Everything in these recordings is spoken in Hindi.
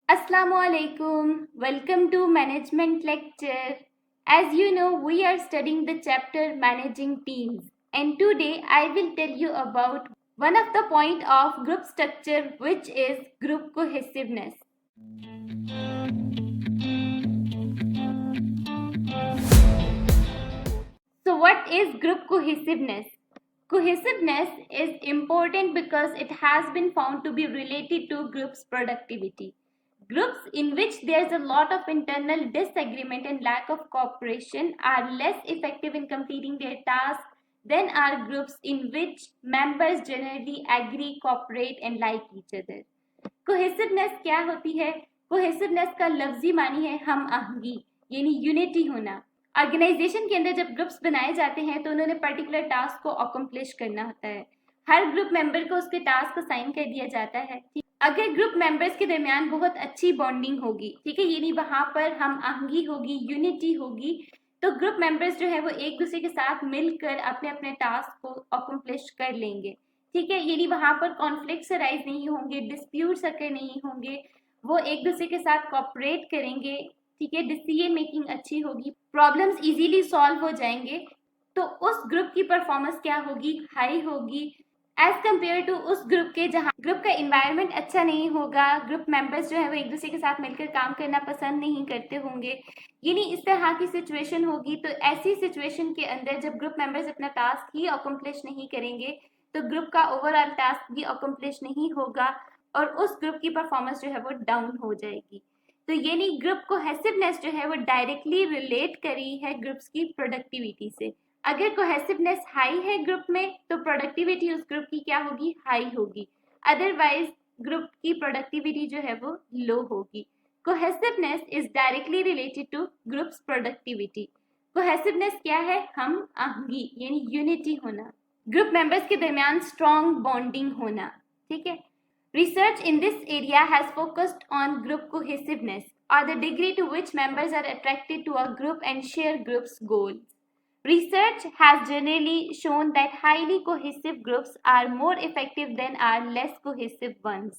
Assalamualaikum. Welcome to management lecture. As you know, we are studying the chapter managing teams, and today I will tell you about one of the point of group structure, which is group cohesiveness. So what is group cohesiveness? Cohesiveness is important because it has been found to be related to groups productivity. Groups in which there is a lot of internal disagreement and lack of cooperation are less effective in completing their tasks than are groups in which members generally agree, cooperate and like each other. Cohesiveness क्या होती है? कोहेसिवनेस का लफ्जी मानी है हम आहंगी, यानी यूनिटी होना। ऑर्गेनाइजेशन के अंदर जब ग्रुप्स बनाए जाते हैं तो उन्होंने पर्टिकुलर टास्क को अकम्प्लिश करना होता है। हर ग्रुप मेंबर को उसके टास्क को साइन कर दिया जाता है। अगर ग्रुप मेंबर्स के दरमियान बहुत अच्छी बॉन्डिंग होगी, ठीक है, यानी वहां पर हम आहंगी होगी, यूनिटी होगी, तो ग्रुप मेंबर्स जो है वो एक दूसरे के साथ मिलकर अपने अपने टास्क को अकम्प्लिश कर लेंगे। ठीक है, यानी वहां पर कॉन्फ्लिक्ट्स अराइज नहीं होंगे, डिस्प्यूट्स अकर नहीं होंगे, वो एक दूसरे के साथ कॉपरेट करेंगे। ठीक है, डिसीजन मेकिंग अच्छी होगी, प्रॉब्लम्स इजीली सॉल्व हो जाएंगे। तो उस ग्रुप की परफॉर्मेंस क्या होगी? हाई होगी, एज कम्पेयर टू उस ग्रुप के जहाँ ग्रुप का इन्वायरमेंट अच्छा नहीं होगा, ग्रुप मेंबर्स जो है वो एक दूसरे के साथ मिलकर काम करना पसंद नहीं करते होंगे, यानी इस तरह की सिचुएशन होगी। तो ऐसी सिचुएशन के अंदर जब ग्रुप मेंबर्स अपना टास्क ही अकम्प्लिश नहीं करेंगे तो ग्रुप का ओवरऑल टास्क भी अकम्प्लिश नहीं होगा और उस ग्रुप की परफॉर्मेंस जो है वो डाउन हो जाएगी। तो यानी ग्रुप कोहेसिवनेस जो है वो डायरेक्टली रिलेट करी है ग्रुप्स की प्रोडक्टिविटी से। अगर कोहेसिवनेस हाई है ग्रुप में तो प्रोडक्टिविटी उस ग्रुप की क्या होगी? हाई होगी। अदरवाइज ग्रुप की प्रोडक्टिविटी जो है वो लो होगी। Cohesiveness is directly related two groups productivity. Cohesiveness क्या है? हम आहंगी, यानी यूनिटी होना, ग्रुप मेंबर्स के दरमियान स्ट्रॉन्ग बॉन्डिंग होना। ठीक है, research in this area has focused on group cohesiveness or the degree to which members are attracted to a group and share group's goals. Research has generally shown that highly cohesive groups are more effective than are less cohesive ones.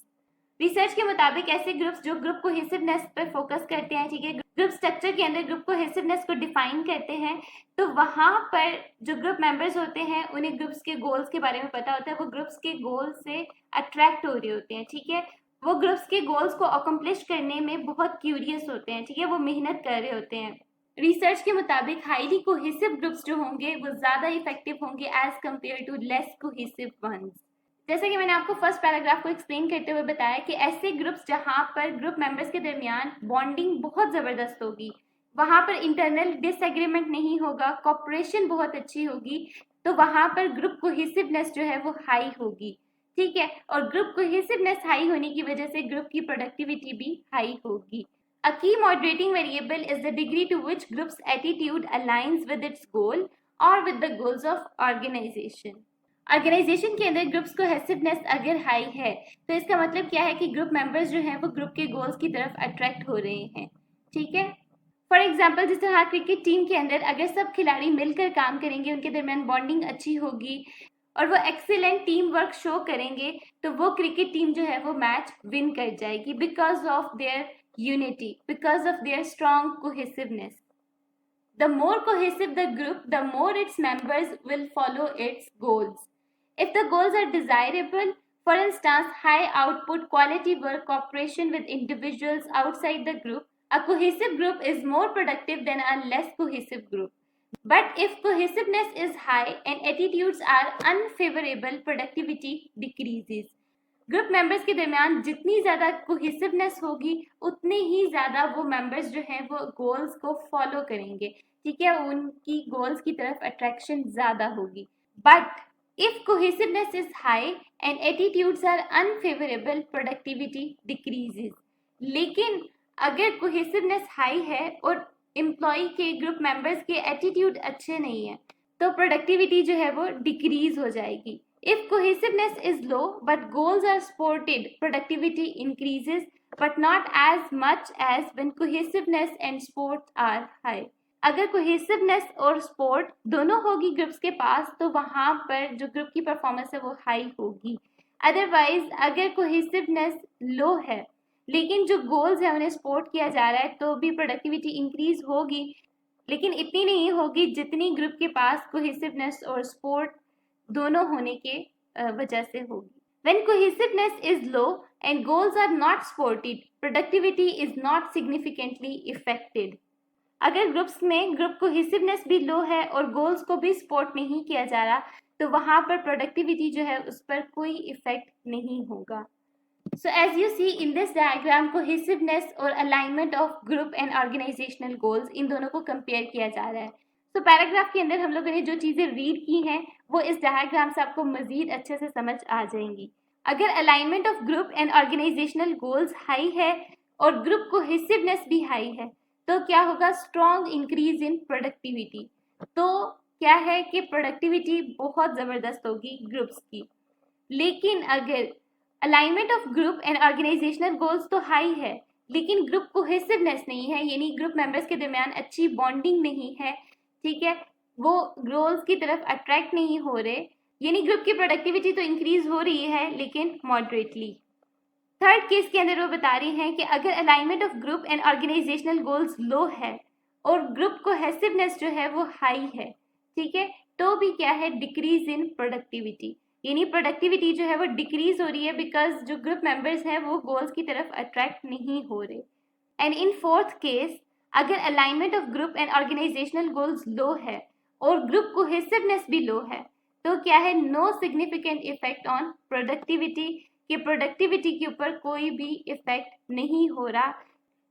Research के मुताबिक ऐसे ग्रुप्स जो ग्रुप कोहेसिवनेस पर फोकस करते हैं, ठीक है, ग्रुप स्ट्रक्चर के अंदर ग्रुप कोहेसिवनेस को डिफाइन करते हैं, तो वहां पर जो ग्रुप मेंबर्स होते हैं उन्हें ग्रुप्स के गोल्स के बारे में पता होता है, वो ग्रुप्स के गोल से अट्रैक्ट हो रहे होते हैं। ठीक है, वो ग्रुप्स के गोल्स को अकम्प्लिश करने में बहुत क्यूरियस होते हैं। ठीक है, वो मेहनत कर रहे होते हैं। रिसर्च के मुताबिक हाईली कोहेसिव ग्रुप्स जो होंगे वो ज्यादा इफेक्टिव होंगे as compare to less cohesive ones. जैसे कि मैंने आपको फर्स्ट पैराग्राफ को एक्सप्लेन करते हुए बताया कि ऐसे ग्रुप्स जहां पर ग्रुप मेंबर्स के दरमियान बॉन्डिंग बहुत ज़बरदस्त होगी, वहां पर इंटरनल डिसएग्रीमेंट नहीं होगा, कॉपरेशन बहुत अच्छी होगी, तो वहां पर ग्रुप कोहेसिवनेस जो है वो हाई होगी। ठीक है, और ग्रुप कोहेसिवनेस हाई होने की वजह से ग्रुप की प्रोडक्टिविटी भी हाई होगी। A key moderating variable is the degree to which group's attitude aligns with its goal or with the goals of organization. Organization के अंदर ग्रुप्स कोहेसिवनेस अगर हाई है तो इसका मतलब क्या है कि ग्रुप मेंबर्स जो हैं वो ग्रुप के गोल्स की तरफ अट्रैक्ट हो रहे हैं। ठीक है, फॉर एग्जांपल जिस तरह क्रिकेट टीम के अंदर अगर सब खिलाड़ी मिलकर काम करेंगे, उनके दरमियान बॉन्डिंग अच्छी होगी और वो एक्सीलेंट टीम वर्क शो करेंगे, तो वो क्रिकेट टीम जो है वो मैच विन कर जाएगी because of their unity, because of their strong cohesiveness. The more cohesive the group, the more its members will follow its goals. If the goals are desirable, for instance, high output, quality work, cooperation with individuals outside the group, a cohesive group is more productive than a less cohesive group. But if cohesiveness is high and attitudes are unfavorable, productivity decreases. Group members के दरमियान जितनी ज़्यादा कोहेसिवनेस होगी उतने ही ज़्यादा वो मेंबर्स जो हैं वो गोल्स को फॉलो करेंगे। ठीक है, उनकी गोल्स की तरफ अट्रैक्शन ज़्यादा होगी। But if cohesiveness is high and attitudes are unfavourable, productivity decreases. लेकिन अगर कोहेसिवनेस हाई है और एम्प्लॉय के ग्रुप मेंबर्स के एटीट्यूड अच्छे नहीं है तो प्रोडक्टिविटी जो है वो डिक्रीज हो जाएगी। If cohesiveness is low but goals are supported, productivity increases, but not as much as when cohesiveness and support are high. अगर cohesiveness और support दोनों होगी ग्रुप्स के पास तो वहाँ पर जो ग्रुप की परफॉर्मेंस है वो हाई होगी। अदरवाइज अगर cohesiveness लो है लेकिन जो गोल्स है उन्हें सपोर्ट किया जा रहा है तो भी प्रोडक्टिविटी इंक्रीज होगी, लेकिन इतनी नहीं होगी जितनी ग्रुप के पास कोहेसिवनेस और सपोर्ट दोनों होने के वजह से होगी. When cohesiveness is low and goals are not supported, productivity is not significantly affected. अगर ग्रुप्स में ग्रुप कोहेसिवनेस भी लो है और गोल्स को भी सपोर्ट नहीं किया जा रहा तो वहां पर प्रोडक्टिविटी जो है उस पर कोई इफेक्ट नहीं होगा. So as you see in this diagram, cohesiveness और alignment of group and organizational goals इन दोनों को कंपेयर किया जा रहा है. तो पैराग्राफ के अंदर हम लोगों ने जो चीज़ें रीड की हैं वो इस डायग्राम से आपको मज़ीद अच्छे से समझ आ जाएंगी. अगर alignment of group and organisational goals high है और ग्रुप कोहेसिवनेस भी हाई है तो क्या होगा, स्ट्रॉन्ग इंक्रीज इन प्रोडक्टिविटी. तो क्या है कि प्रोडक्टिविटी बहुत ज़बरदस्त होगी ग्रुप्स की. लेकिन अगर alignment of group and organisational goals तो हाई है लेकिन ग्रुप कोहेसिवनेस नहीं है, यानी ग्रुप मेंबर्स के दरमियान अच्छी बॉन्डिंग नहीं है, ठीक है, वो गोल्स की तरफ अट्रैक्ट नहीं हो रहे, यानी ग्रुप की प्रोडक्टिविटी तो इंक्रीज हो रही है लेकिन मॉडरेटली. थर्ड केस के अंदर वो बता रही हैं कि अगर alignment of group and organisational goals low है और ग्रुप कोहेसिवनेस जो है वो हाई है, ठीक है, तो भी क्या है, डिक्रीज इन प्रोडक्टिविटी, यानी प्रोडक्टिविटी जो है वो डिक्रीज हो रही है बिकॉज जो ग्रुप मेंबर्स हैं वो गोल्स की तरफ अट्रैक्ट नहीं हो रहे. एंड इन फोर्थ केस, अगर alignment of group and organisational goals low है और ग्रुप कोहेसिवनेस भी लो है तो क्या है, no significant effect on productivity, कि प्रोडक्टिविटी के ऊपर कोई भी इफेक्ट नहीं हो रहा,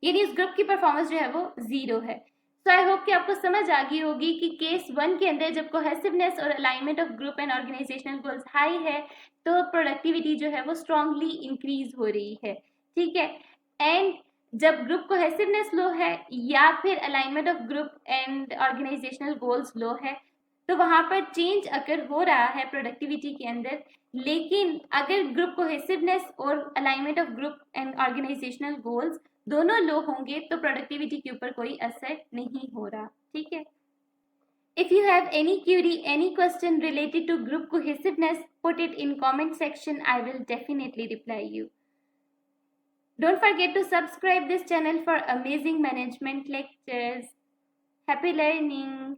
यानी इस ग्रुप की परफॉर्मेंस जो है वो जीरो है. सो आई होप कि आपको समझ आ गई होगी कि केस 1 के अंदर जब कोहेसिवनेस और alignment of group and organisational goals high है तो प्रोडक्टिविटी जो है वो स्ट्रांगली इंक्रीज हो रही है, ठीक है. एंड जब ग्रुप कोहेसिवनेस लो है या फिर alignment of group and organisational goals low है तो वहां पर चेंज अगर हो रहा है प्रोडक्टिविटी के अंदर, लेकिन अगर ग्रुप कोहेसिवनेस और alignment of group and organisational goals दोनों लो होंगे तो प्रोडक्टिविटी के ऊपर कोई असर नहीं हो रहा, ठीक है. If you have any query, any question related to group cohesiveness, put it in comment section. I will definitely reply you. Don't forget to subscribe this channel for amazing management lectures. Happy learning!